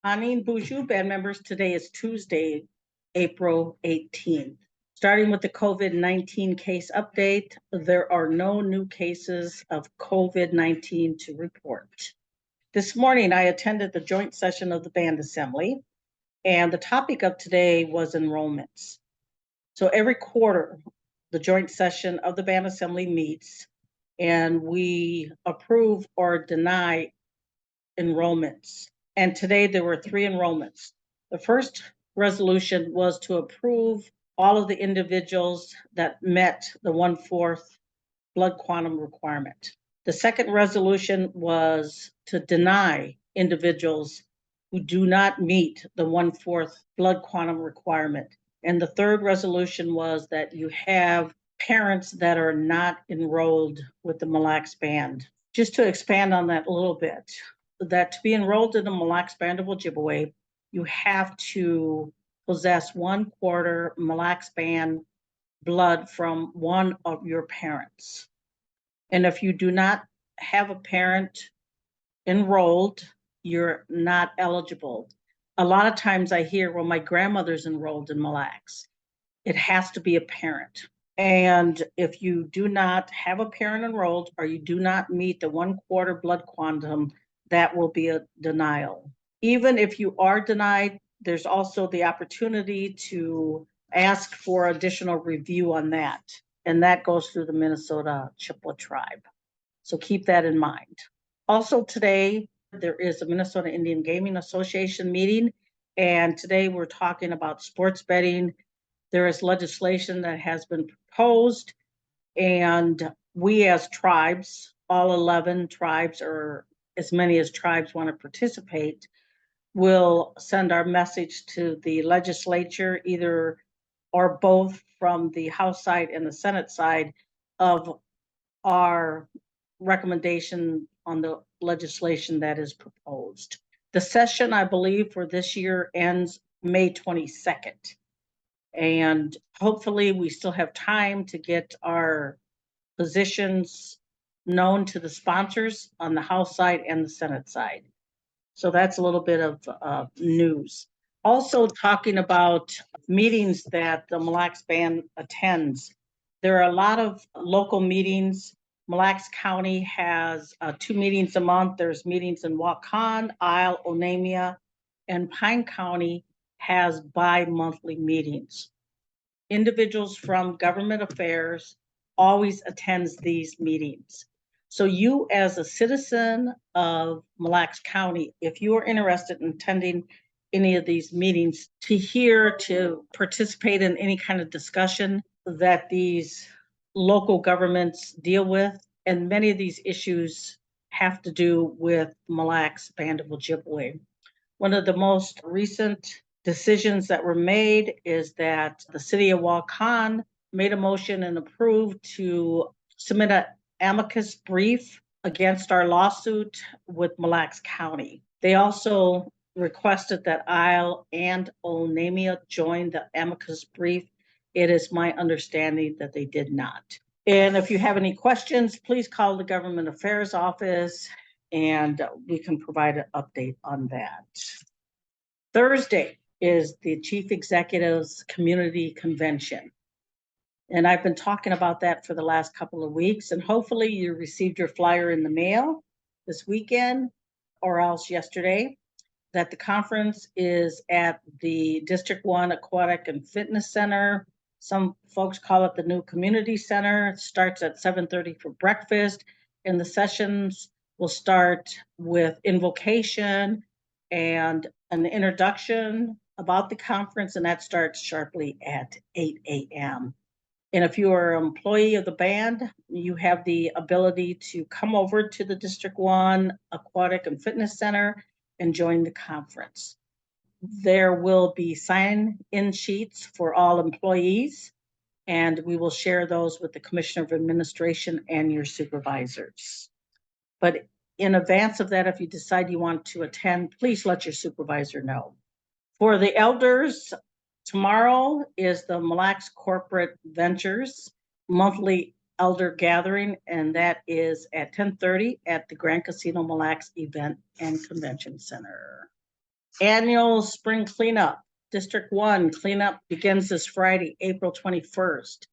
Anin Boujou, band members, today is Tuesday, April 18th. Starting with the COVID-19 case update, there are no new cases of COVID-19 to report. This morning, I attended the joint session of the band assembly, and the topic of today was enrollments. So every quarter, the joint session of the band assembly meets, and we approve or deny enrollments. And today there were 3 enrollments. The first resolution was to approve all of the individuals that met the 1/4 blood quantum requirement. The second resolution was to deny individuals who do not meet the 1/4 blood quantum requirement. And the third resolution was that you have parents that are not enrolled with the Mille band. Just to expand on that a little bit, that to be enrolled in the Mille band of Ojibwe, you have to possess 1/4 Mille band blood from one of your parents. And if you do not have a parent enrolled, you're not eligible. A lot of times I hear, well, my grandmother's enrolled in Mille. It has to be a parent. And if you do not have a parent enrolled or you do not meet the 1/4 blood quantum, that will be a denial. Even if you are denied, there's also the opportunity to ask for additional review on that. And that goes through the Minnesota Chippewa tribe. So keep that in mind. Also today, there is a Minnesota Indian Gaming Association meeting. And today we're talking about sports betting. There is legislation that has been proposed, and we as tribes, all 11 tribes or as many as tribes want to participate, will send our message to the legislature, either or both from the House side and the Senate side, of our recommendation on the legislation that is proposed. The session, I believe, for this year ends May 22nd. And hopefully we still have time to get our positions known to the sponsors on the House side and the Senate side. So that's a little bit of news. Also talking about meetings that the Mille band attends. There are a lot of local meetings. Mille County has 2 meetings a month. There's meetings in Waukon, Isle, Onamia, and Pine County has bi-monthly meetings. Individuals from government affairs always attends these meetings. So you as a citizen of Mille County, if you are interested in attending any of these meetings to participate in any kind of discussion that these local governments deal with, and many of these issues have to do with Mille band of Ojibwe. One of the most recent decisions that were made is that the city of Waukon made a motion and approved to submit an amicus brief against our lawsuit with Mille County. They also requested that Isle and Onamia join the amicus brief. It is my understanding that they did not. And if you have any questions, please call the Government Affairs Office and we can provide an update on that. Thursday is the Chief Executive's Community Convention. And I've been talking about that for the last couple of weeks, and hopefully you received your flyer in the mail this weekend or else yesterday, that the conference is at the District 1 Aquatic and Fitness Center. Some folks call it the new community center. It starts at 7:30 for breakfast, and the sessions will start with invocation and an introduction about the conference, and that starts sharply at 8 a.m. And if you are an employee of the band, you have the ability to come over to the District 1 Aquatic and Fitness Center and join the conference. There will be sign-in sheets for all employees, and we will share those with the Commissioner of Administration and your supervisors. But in advance of that, if you decide you want to attend, please let your supervisor know. For the elders, tomorrow is the Mille Corporate Ventures monthly elder gathering, and that is at 10:30 at the Grand Casino Mille Event and Convention Center. Annual spring cleanup. District 1 cleanup begins this Friday, April 21st.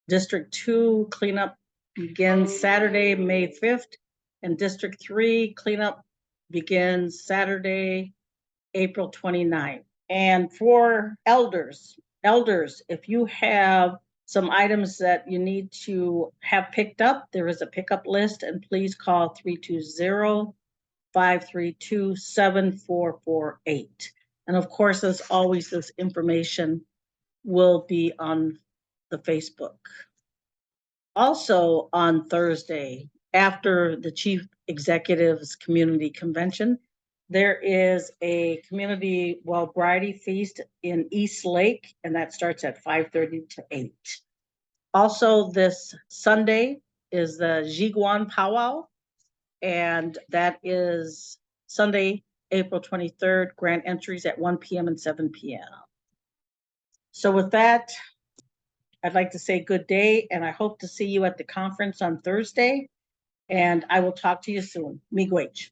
District 2 cleanup begins Saturday, May 5th. And District 3 cleanup begins Saturday, April 29th. And for elders, if you have some items that you need to have picked up, there is a pickup list, and please call 320-532-7448. And of course, as always, this information will be on the Facebook. Also on Thursday, after the Chief Executive's Community Convention, there is a community variety feast in East Lake, and that starts at 5:30 to 8. Also, this Sunday is the Jiguan Powwow, and that is Sunday, April 23rd. Grant entries at 1 p.m. and 7 p.m. So with that, I'd like to say good day, and I hope to see you at the conference on Thursday, and I will talk to you soon. Miigwech.